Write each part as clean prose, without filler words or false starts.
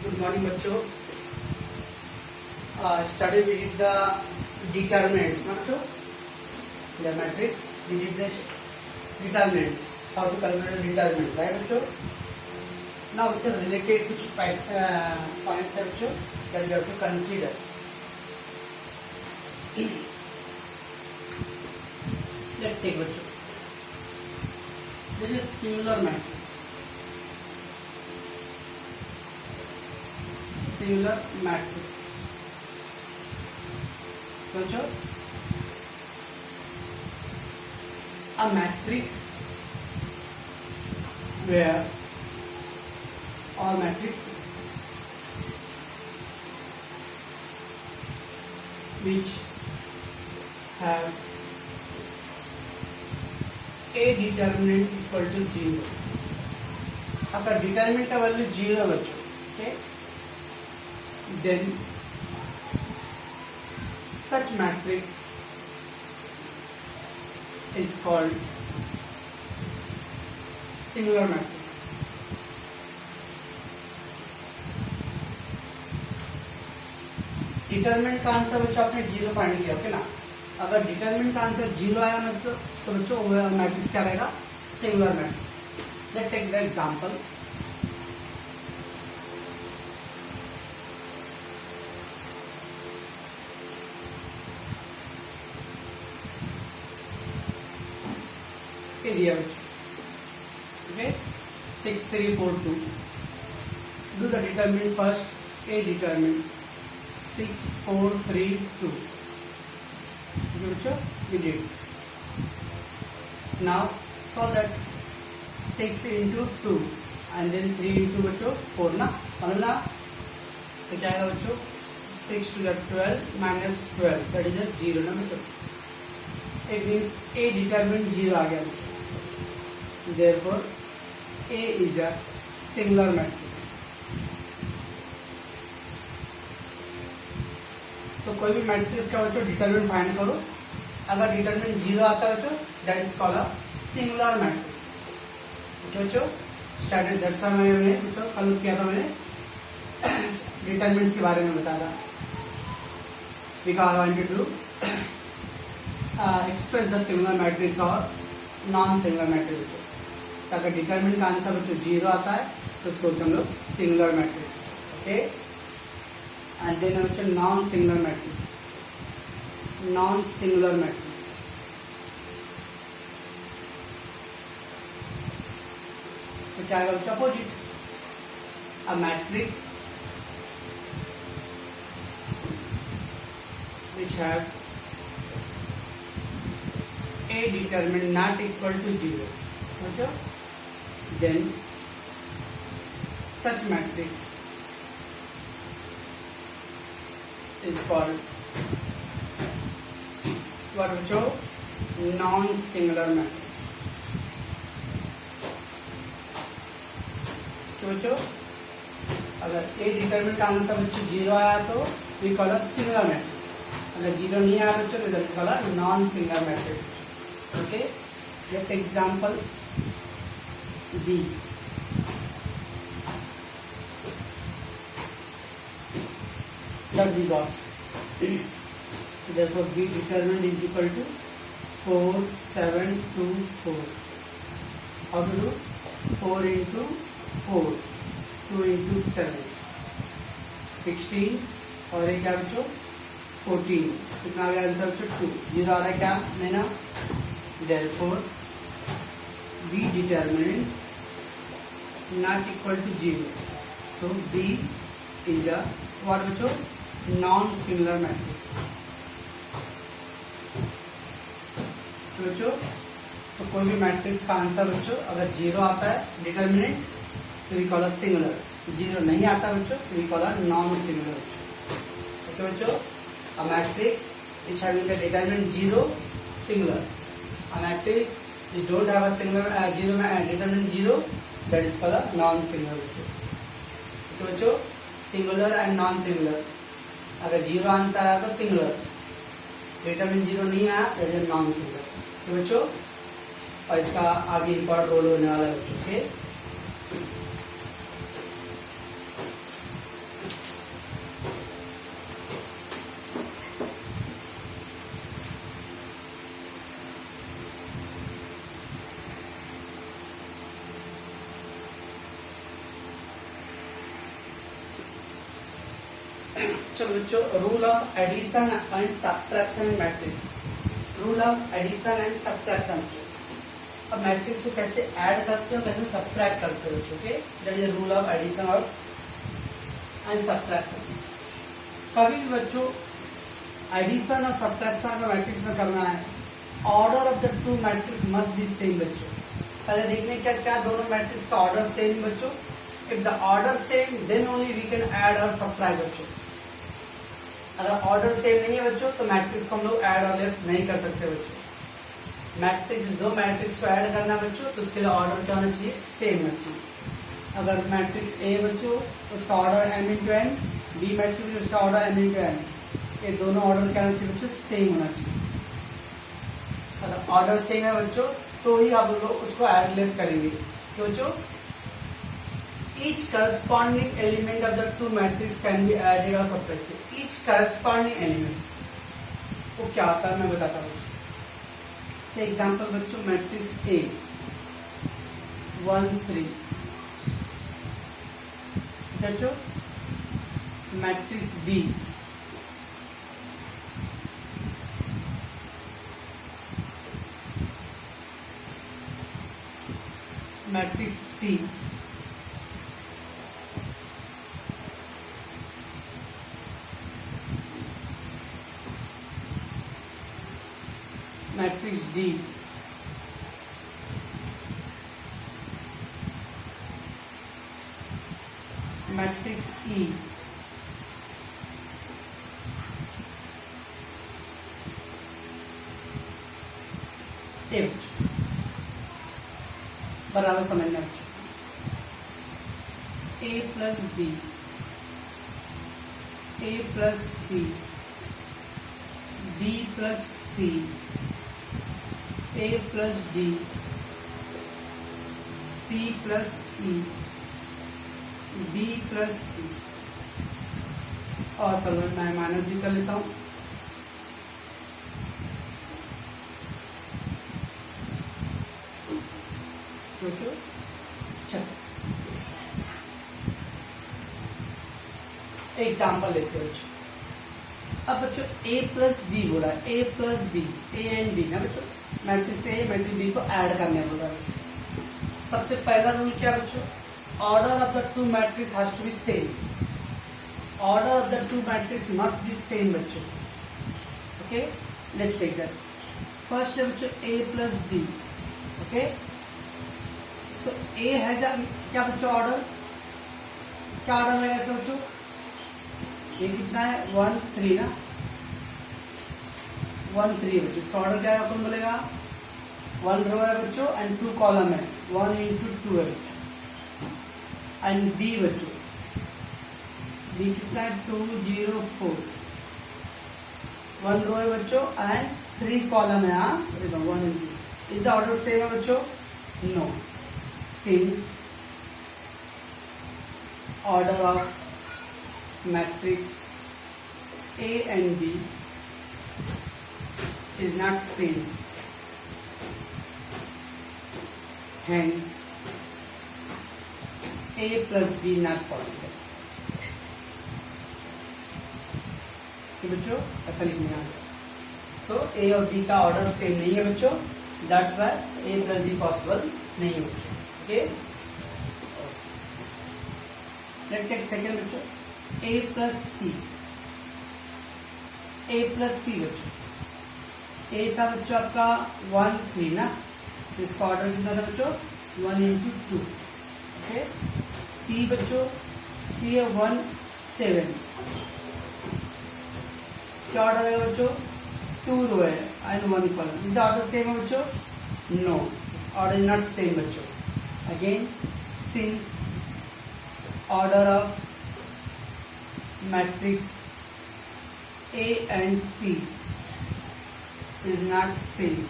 Good morning बच्चों. Study we did the determinants, not so the matrix. We did the determinants. How to calculate the determinant, right बच्चों? Now उससे related कुछ points है बच्चों that we have to consider. Let's take बच्चों. This is similar matrix. Similar matrix. So, a matrix where all matrix which have a determinant equal to 0. अगर determinant का value 0 बच्चों, okay? Then such matrix is called singular matrix. Determinant का answer बच्चों आपने 0 find किया, okay ना? अगर determinant का आंसर 0 आया ना तो बच्चों वो मैट्रिक्स क्या रहेगा? Singular matrix. Let's take the example. दिया okay 6 3 4 2. Do the determinant first. A determinant 6 4 3 2. We did. Now solve that. 6 into 2 and then 3 into बच्चों 4 ना, मतलब ना तो क्या आएगा बच्चों? 6 to the 12 minus 12 that is a 0 ना बच्चों. It means A determinant 0 आ गया बच्चों. Therefore, A is a singular matrix. तो कोई भी मैट्रिक्स का बच्चों डिटरमिनेंट फाइंड करो. अगर डिटरमिनेंट 0 आता है बच्चों that is called a singular matrix. Okay बच्चों, स्टैंडर्ड दर्शन में बच्चों कल किया था मैंने डिटरमिनेंट्स के बारे में बताया. Because I wanted to express the singular matrix और नॉन सिंगुलर मैट्रिक्स. अगर डिटरमिनेंट का आंसर बच्चों 0 आता है तो उसको हम लोग singular matrix. Okay, and then बच्चों non singular matrix. Non singular matrix तो क्या आएगा बच्चों? Opposite. A matrix which have a determinant not equal to 0. Okay? Then such matrix is called what बच्चों? Non-singular matrix. तो बच्चों अगर A determinant आंसर बच्चों 0 आया तो we call a singular matrix. अगर 0 नहीं आया बच्चों तो that is called a non-singular matrix. Okay? Let's take example B. That we got. Therefore, B determinant is equal to 4 7 2 4. How to do? 4 into 4, 2 into 7, 16 और एक क्या बच्चों? 14. कितना आ गया आंसर बच्चों? 2. 0 आ रहा है क्या? नहीं ना? Therefore, B determinant not equal to 0. So B is a what बच्चों? Non-singular matrix. तो बच्चों तो कोई भी मैट्रिक्स का आंसर बच्चों अगर 0 आता है डिटरमिनेंट तो वी कॉल अ सिंगुलर. 0 नहीं आता बच्चों तो we call a non singular. Okay बच्चों, a matrix which having the determinant 0 singular. A matrix which don't have a singular 0 determinant 0 that is called a non-singular. तो बच्चों singular and non singular. अगर 0 answer आया तो singular, determinant 0 नहीं आया तो non singular. तो बच्चों और इसका आगे इम्पोर्टेंट रोल होने वाला है बच्चों के. चलो बच्चों, rule of addition and subtraction matrix. Rule of addition and subtraction. अब मैट्रिक्स को कैसे ऐड करते हो, कैसे सब्ट्रैक्ट करते हो बच्चों के, that is rule of addition और एंड सब्ट्रैक्शन। कभी भी बच्चों एडिशन और सब्ट्रैक्शन का मैट्रिक्स में करना है, order of the two matrix must be same बच्चों। पहले देखने क्या क्या दोनों मैट्रिक्स का ऑर्डर सेम बच्चों। If the order same then only we can add और सब्ट्रैक्ट बच्चों। अगर ऑर्डर सेम नहीं है बच्चों तो मैट्रिक्स को हम लोग ऐड और लेस नहीं कर सकते बच्चों। मैट्रिक्स दो मैट्रिक्स को ऐड करना बच्चों तो उसके लिए ऑर्डर क्या होना चाहिए, सेम होना चाहिए। अगर मैट्रिक्स ए बच्चों उसका order m into N, B matrix उसका ऑर्डर m इंटू एन, ये दोनों ऑर्डर क्या होना चाहिए बच्चों, सेम होना चाहिए। अगर ऑर्डर सेम है बच्चों तो ही आप लोग उसको ऐड लेस करेंगे। तो बच्चों each corresponding element of the two matrix can be added or subtracted. Each corresponding element वो क्या आता है मैं बताता हूँ। से एग्जाम्पल बच्चों, मैट्रिक्स ए 1 3, बच्चों matrix B matrix C matrix D matrix E F. बराबर समझना, A plus B, A plus C, B plus C, A plus D, C plus E, B plus E. और चलो मैं माइनस भी कर लेता हूं। एग्जाम्पल लेते हो बच्चों। अब बच्चों a प्लस बी बोला, a plus B, A and B ना बच्चों, मैट्रिक्स ए मैट्रिक्स बी को ऐड करने बोला। सबसे पहला रूल क्या बच्चों, order of the two matrix has to be same. Order of the two matrix must be same बच्चों। Okay, let's take that. First है बच्चों a plus B. Okay, so a has क्या बच्चों ऑर्डर, क्या order लगेगा इसका बच्चों, ये कितना है 1 3 ना, 1 3 बच्चों। इसका ऑर्डर क्या है अपन बोलेगा, 1 रो है बच्चों एंड 2 कॉलम है, 1 इंटू 2 है। एंड बी बच्चों, बी कितना है 2 0 4, 1 रो है बच्चों एंड 3 कॉलम है। हाँ 1 into, is the order same है बच्चों, no, since order of matrix A and B is not same, hence A plus B not possible। तो बच्चों ऐसा लिखने आ, सो A और B का ऑर्डर सेम नहीं है बच्चों, that's why A plus B possible नहीं है बच्चों। ओके, लेट्स टेक सेकंड बच्चों, a plus C, a plus C बच्चों। a था बच्चों आपका 1 3 ना, तो इसका ऑर्डर कितना था बच्चों 1 इंटू 2। ओके, c बच्चों, c है 1 7, क्या ऑर्डर है बच्चों 2 रो है and 1 column. Is the order same है बच्चों, no, order is not same बच्चों। Again since order of matrix A and C is not same,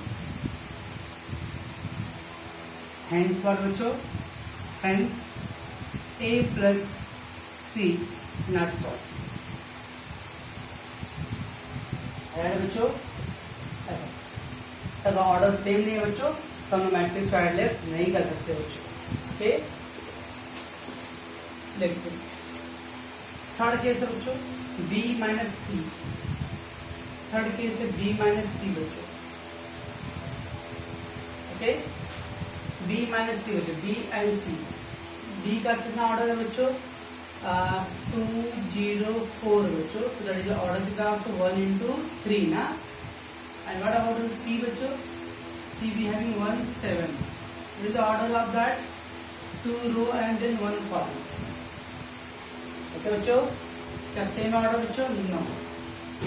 hence what बच्चों, hence A plus C not possible। है बच्चों ऐसा, अगर order same नहीं है बच्चों तो हम मैट्रिक्स को एडलेस नहीं कर सकते बच्चों। ओके, देखते थर्ड केस है बच्चों, बी माइनस सी, थर्ड केस है बी माइनस सी बच्चों, ओके, बी माइनस सी बच्चों, बी एंड सी। बी का कितना ऑर्डर है बच्चों? 204 बच्चों, तो दैट इज ऑर्डर कितना आपको 1 into 3 ना। एंड व्हाट अबाउट सी बच्चों? C B having 1 7, with the order of that 2 row and then 1 column. Okay बच्चों, क्या सेम ऑर्डर बच्चों? No,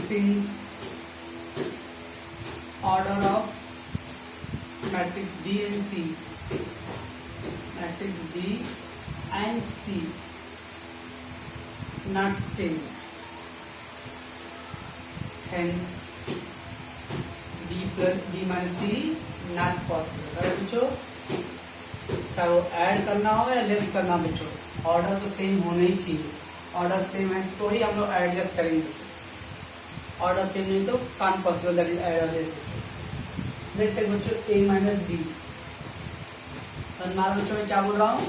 since order of matrix B and C, matrix B and C not same, hence B plus B minus C not possible। अरे बच्चों, चाहे वो add करना हो या लेस करना बच्चों, ऑर्डर तो सेम होना ही चाहिए। ऑर्डर सेम है तो ही हम लोग ऐड लेस करेंगे, ऑर्डर सेम नहीं तो can't possible, that is add और लेस। देखते हैं बच्चों A माइनस डी। मान बच्चों मैं क्या बोल रहा हूँ,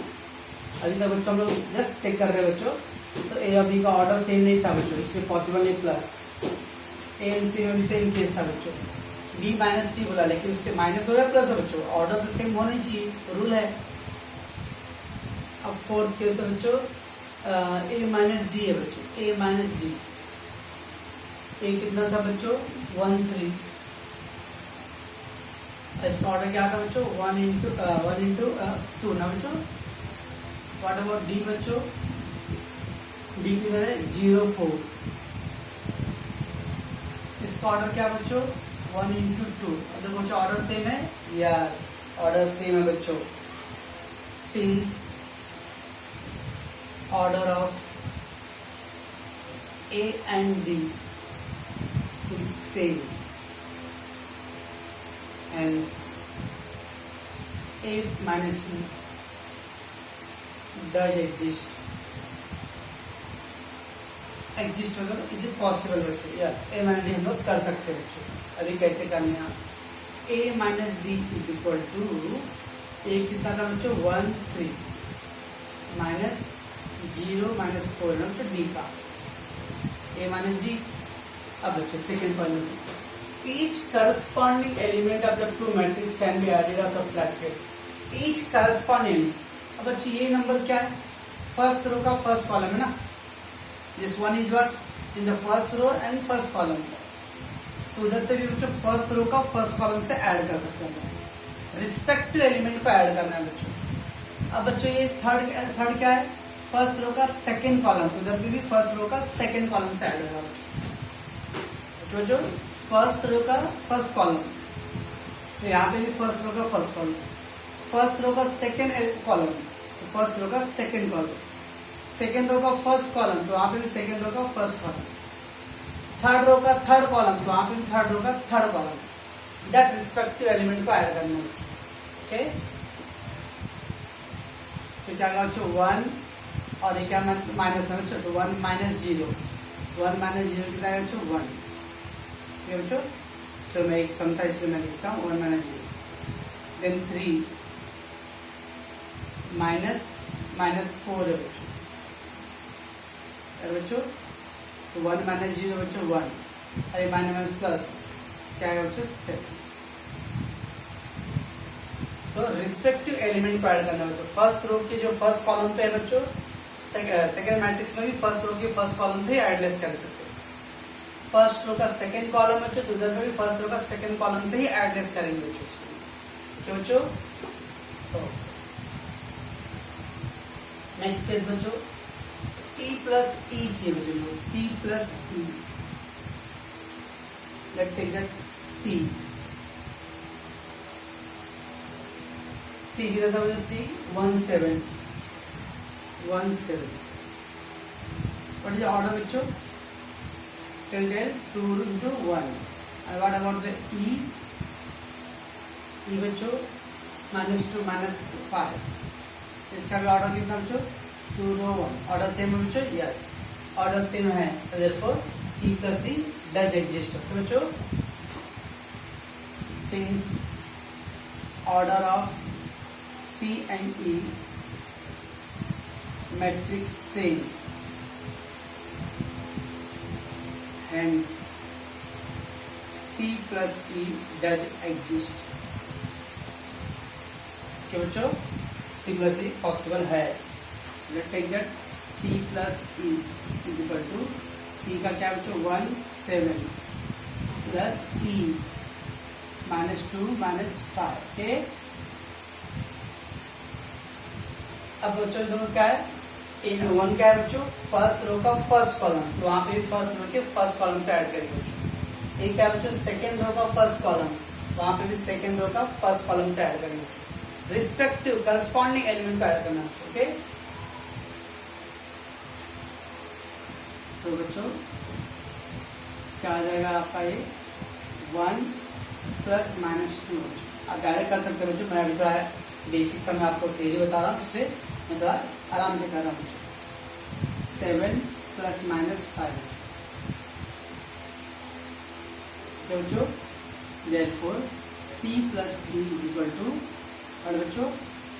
अभी तक बच्चों हम लोग जस्ट चेक कर रहे हैं बच्चों, तो A और B का ऑर्डर सेम नहीं था बच्चों, इसलिए पॉसिबल नहीं प्लस। A एंड C में भी सेम केस था बच्चों, B माइनस सी बोला, लेकिन उसके माइनस हो या प्लस हो बच्चों, ऑर्डर तो सेम होना ही चाहिए, रूल है। अब फोर्थ केस है बच्चों A माइनस डी है बच्चों, A माइनस डी। A कितना था बच्चों? 1 3। इसका ऑर्डर क्या था बच्चों? 1 into 2 ना बच्चों। व्हाट अबाउट डी बच्चों? डी किधर है? 0 4। इसका ऑर्डर क्या बच्चों? 1 into 2। अगर बच्चों ऑर्डर सेम है? यस, ऑर्डर सेम है बच्चों, since order of A and D is same, hence A minus D does exist होगा तो इट इज पॉसिबल बच्चों। यस, A माइनस डी हम लोग कर सकते हैं बच्चों। अभी कैसे करने हैं? A minus D is equal to, A कितना था बच्चों? 1 3 माइनस 0 माइनस 4 बच्चों डी का, A माइनस डी। अब बच्चों second point, each corresponding element of the two matrix can be added or subtracted, each corresponding। अब बच्चों ये नंबर क्या है? फर्स्ट रो का फर्स्ट कॉलम है ना, this one is what in the first row and first column, तो उधर से भी बच्चों फर्स्ट रो का फर्स्ट कॉलम से ऐड कर सकते हैं, रिस्पेक्टिव एलिमेंट को ऐड करना है बच्चों। अब बच्चों ये थर्ड क्या है? फर्स्ट रो का सेकेंड कॉलम, तो उधर भी फर्स्ट रो का सेकेंड कॉलम से ऐड होगा बच्चों। फर्स्ट रो का फर्स्ट कॉलम, तो यहाँ पे भी फर्स्ट रो का फर्स्ट कॉलम, फर्स्ट रो का सेकेंड कॉलम, तो फर्स्ट रो का सेकेंड कॉलम, सेकेंड रो का फर्स्ट कॉलम, तो यहाँ पे भी सेकेंड रो का फर्स्ट कॉलम, थर्ड रो का थर्ड कॉलम, तो यहाँ पे भी थर्ड रो का third column, that respective element को ऐड करना है। ओके, तो क्या होगा बच्चों? 1 और ये क्या माइनस है बच्चों? तो 1 माइनस 0, 1 माइनस 0 कितना है बच्चों? 1। बच्चों चलो मैं एक सम था इसलिए मैं लिखता हूँ 1 माइनस 0, देन 3 माइनस 4 है बच्चों, तो 1 माइनस 0 बच्चों 1, अरे माइनस प्लस क्या है बच्चों? 7। तो रिस्पेक्टिव एलिमेंट को ऐड करना है बच्चों। फर्स्ट रो के जो फर्स्ट कॉलम पे है बच्चों, सेकेंड मैट्रिक्स में भी फर्स्ट रो के फर्स्ट कॉलम से ही ऐड लेस कर सकते हैं। फर्स्ट रो का सेकेंड कॉलम बच्चों, तो उधर में भी फर्स्ट रो का सेकेंड कॉलम से ही ऐड लेस करेंगे बच्चों। बच्चों नेक्स्ट केस बच्चों C प्लस E चाहिए बच्चों, C plus E। Let's take that C कितना था बच्चों? C 1 7 1 7। व्हाट इज ऑर्डर बच्चों? 2 into 1। and what about the E बच्चों -2 -5, इसका भी ऑर्डर कितना बच्चों? 2 रो 1। ऑर्डर सेम है बच्चों? यस, ऑर्डर सेम है, therefore C plus E does exist। तो बच्चों since order of C and E matrix same hence C plus E does exist. क्या बच्चों, C plus E पॉसिबल है. Let's take that C plus E is equal to C का क्या बच्चों 1 7 plus E -2 -5. okay? अब बच्चों दोनों क्या है, इन 1 क्या है बच्चों फर्स्ट रो का फर्स्ट कॉलम, तो वहां पे फर्स्ट रो के फर्स्ट कॉलम से ऐड करेंगे. एक क्या बच्चों सेकेंड रो का फर्स्ट कॉलम, वहां पे भी सेकेंड रो का फर्स्ट कॉलम से ऐड करेंगे. रिस्पेक्टिव करस्पॉन्डिंग एलिमेंट को ऐड करना. ओके, तो बच्चों क्या आ जाएगा आपका ये 1 + -2. आप डायरेक्ट कर सकते हो बच्चों, मैं अभी थोड़ा बेसिक समय आपको थ्योरी बता रहा हूँ, इससे मैं थोड़ा आराम से कर रहा हूँ. 7 + -5. तो बच्चों therefore C plus E is equal to, और बच्चों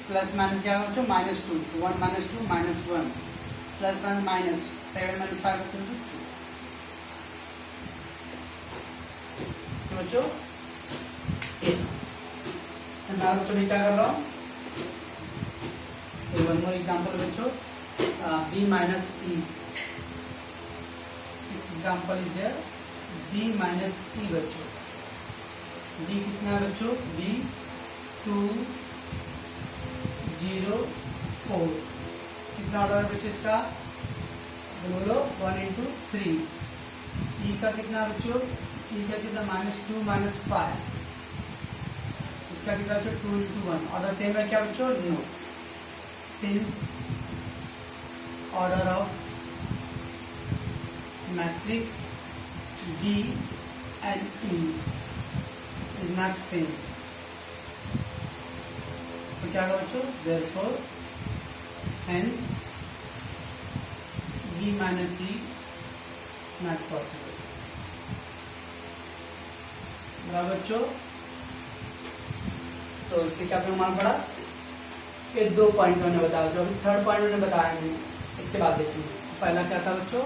प्लस माइनस क्या होगा बच्चों -2, 1 -2 -1 प्लस माइनस 7 - 5 2. तो बच्चों मैं बच्चों क्या कर रहा हूँ, वन मोर एग्जाम्पल बच्चों B minus E. 6 example is there. B minus E बच्चों, B कितना है बच्चों, B 2 0 4. कितना ऑर्डर है बच्चों इसका, बोलो 1 × 3. E का कितना बच्चों, E का कितना -2 -5. इसका कितना बच्चों 2 × 1. ऑर्डर सेम है क्या बच्चों, no. Since order of matrix B and E is not same. तो क्या होगा बच्चों, therefore hence B minus E not possible. बराबर बच्चों, तो इससे क्या प्रमाण पड़ा, ये 2 पॉइंट मैंने बताया. जो अभी थर्ड पॉइंट मैंने बताया नहीं, इसके बाद देखेंगे. पहला क्या था बच्चों,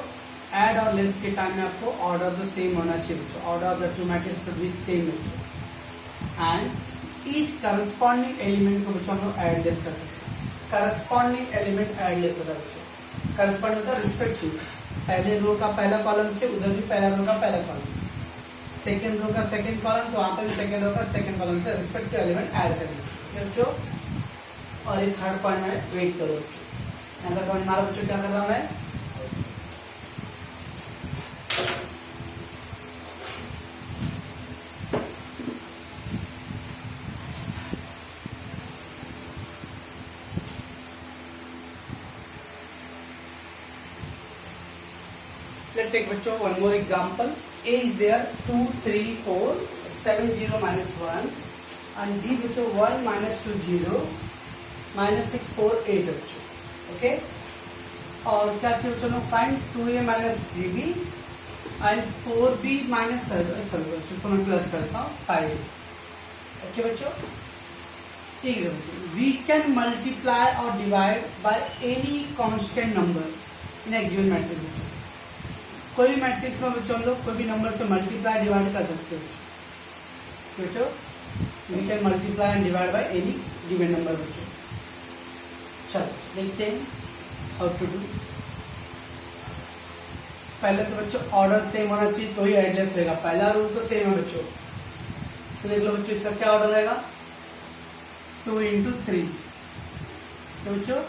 एड और लेस के टाइम में आपको ऑर्डर तो सेम होना चाहिए बच्चों. Order of the two matrix should be same बच्चों. एंड ईच करस्पॉन्डिंग एलिमेंट को बच्चों हम लोग ऐड लेस कर सकते हैं. करस्पॉन्डिंग एलिमेंट ऐड लेस होता है बच्चों. करस्पॉन्डिंग होता है रिस्पेक्टिव, पहले रो का पहला कॉलम से उधर भी पहला रो का पहला कॉलम, सेकेंड रो का सेकेंड कॉलम, तो वहां पर भी सेकेंड रो का सेकेंड कॉलम से रिस्पेक्टिव एलिमेंट ऐड करेंगे बच्चों. और ये थर्ड पॉइंट में वेट करो बच्चों. यहाँ पर समझ मारो बच्चों क्या कर रहा हूं मैं. Let's take बच्चों one more example. A is there 2 3 4 7 0 -1 and B बच्चों 1 -2 0 -6 4 8 बच्चों. ओके, और क्या चाहिए बच्चों, find 2A - 3B and 4B - चलो इसको मैं प्लस करता हूँ 5. ओके बच्चों, ठीक है बच्चों. वी कैन मल्टीप्लाई और divide by any constant number in A given matrix. कोई भी मैट्रिक्स में बच्चों हम लोग कोई भी नंबर से मल्टीप्लाई डिवाइड कर सकते हो बच्चों. We can multiply and divide by any given number बच्चों. चलो देखते हैं हाउ टू डू. पहले तो बच्चों ऑर्डर सेम होना चाहिए तो ही एडजस्ट रहेगा. पहला रूल तो सेम है बच्चों. तो देख लो बच्चों इसका क्या ऑर्डर रहेगा, 2 × 3. तो बच्चों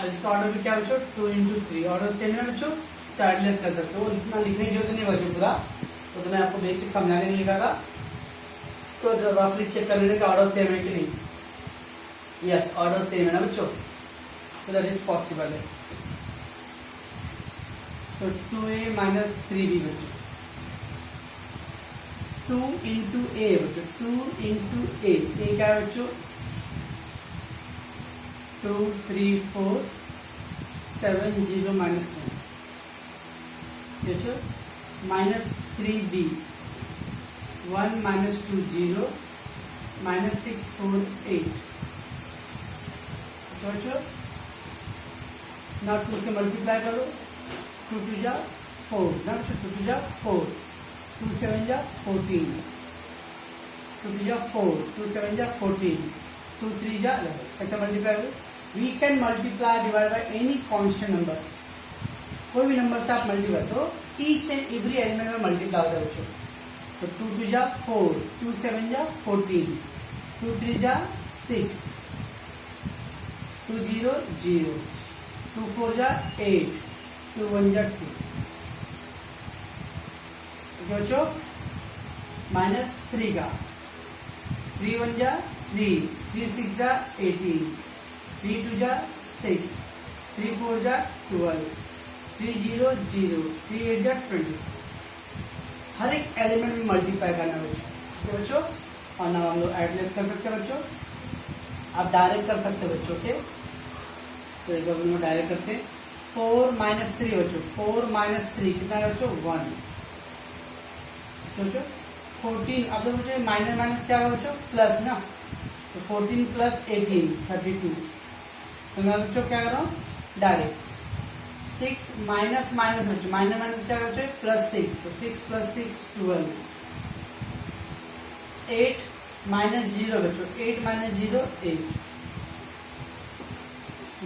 इसका ऑर्डर भी क्या बच्चों 2 × 3. ऑर्डर सेम है बच्चों, तो एडजस्ट कर सकते हो. इतना लिखने की जरूरत नहीं बच्चों पूरा, तो मैं आपको बेसिक समझाने नहीं लिखा था, तो रफली चेक कर लेने का ऑर्डर सेम है कि नहीं. यस, ऑर्डर सेम है ना बच्चों, तो दैट इज पॉसिबल है. तो 2A - 3B बच्चों, 2 × A बच्चों, 2 × A. A क्या है बच्चों, 2 3 4 7 0 -1 देखो, -3B 1 -2 0 -6 4 8. बच्चों ना 2 से मल्टीप्लाई करो, 2 2 जा 4 ना बच्चों, 2 2 जा 4, 2 7 जा 14, 2 2 जा 4, 2 7 जा 14, 2 3 जा 11. ऐसे मल्टीप्लाई हो. We can multiply divide by any constant number. कोई भी नंबर से आप मल्टीप्लाई तो ईच एंड एवरी एलिमेंट में मल्टीप्लाई होता है बच्चों. तो 2 2 जा 4, 2 7 जा 14, 2 3 जा 6, 2 0 0, 2 4 जा 8, 2 1 जा 2. बच्चों -3 का 3 1 जा 3, 3 6 जा 18, 3 2 जा 6, 3 4 जा 12, 3 0 0, 3 8 जा 20. हर एक एलिमेंट में मल्टीप्लाई करना बच्चों. बच्चों और ना हम लोग एडलेस कर सकते हैं बच्चों. आप डायरेक्ट कर सकते हैं बच्चों. ओके, तो एक हम लोग डायरेक्ट करते हैं. 4 - 3 बच्चों, 4 - 3 कितना है बच्चों? 1. बच्चों 14, अब तो बच्चों माइनस माइनस क्या है बच्चों? प्लस ना. तो 14 + 18 32. तो मैं बच्चों क्या कर रहा हूँ? डायरेक्ट. 6 माइनस माइनस बच्चों, माइनस माइनस क्या है बच्चों? +6. तो 6 + 6 12. 8 - 0 बच्चों, 8 - 0 8.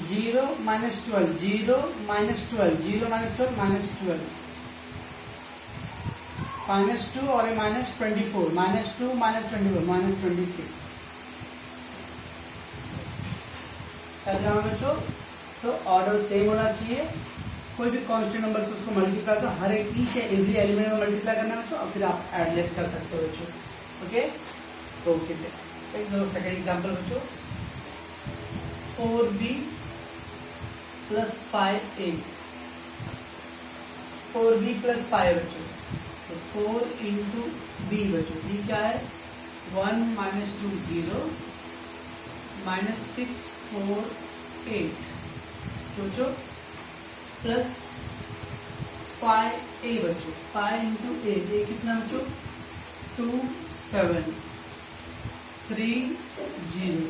0 - 12, 0 - 12, 0 - 12 -12. -2 और -24, -2 -24 -26. बच्चों तो ऑर्डर सेम होना चाहिए. कोई भी कांस्टेंट नंबर से उसको मल्टीप्लाई तो हर एक ईच एवरी एलिमेंट में मल्टीप्लाई करना बच्चों, और फिर आप एडलेस कर सकते हो बच्चों. Okay, okay. एक दो सेकंड एग्जांपल बच्चों. 4b + 5a. 4b + 5 बच्चों. तो 4 × b बच्चों, b क्या है? 1 - 2 0, -6 4 8 बच्चों, प्लस 5a बच्चों. 5 × 8 ये कितना बच्चों? 2 7 3 0,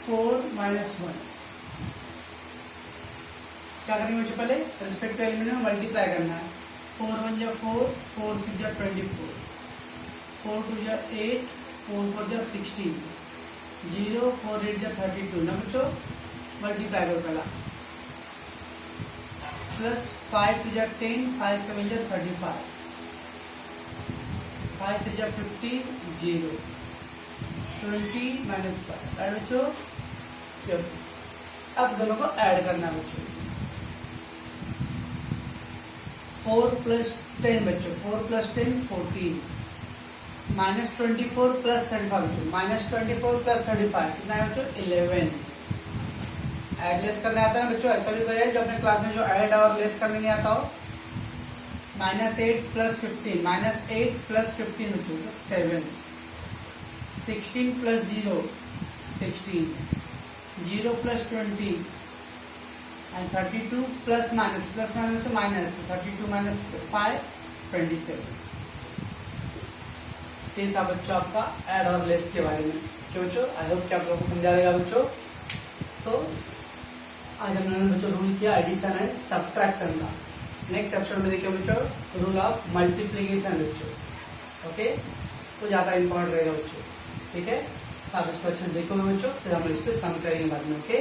4 - 1. क्या करेंगे बच्चों? पहले रिस्पेक्टिव एलिमेंट में मल्टीप्लाई करना है. 4 1 जा 4, 4 6 जा 24, 4 2 जा 8, 4 4 जा 16, 0 4 8 जा 32 ना बच्चों. मल्टीप्लाई करो पहला. प्लस 5 2 जा 10, 5 7 जा 35, 5 3 जा 50, 0, 20 - 5. राइट बच्चों. अब दोनों को ऐड करना है बच्चों. 4 + 10 बच्चों, 4 + 10 14, -24 + 35 बच्चों, -24 + 35 कितना है बच्चों? 11. ऐड लेस करने आता है बच्चों. ऐसा भी करिए जो अपने क्लास में जो ऐड और लेस करने नहीं आता हो. -8 + 15, -8 + 15 बच्चों 7, 16 + 0 16, 0 + 20 and 32 प्लस माइनस तो माइनस. तो 32 - 5 27. ये था बच्चों आपका ऐड और लेस के बारे में. बच्चों आई होप कि आप लोगों को समझा देगा बच्चों. तो आज हम लोगों ने बच्चों रूल किया एडिशन एंड सब्ट्रैक्शन का. नेक्स्ट एपिसोड में देखिए बच्चों रूल ऑफ मल्टीप्लीकेशन बच्चों. ओके, तो ज्यादा इंपॉर्टेंट रहेगा बच्चों. ठीक है, आप इसको अच्छे से देखोगे बच्चों, फिर हम इस पर सम करेंगे बाद में. ओके.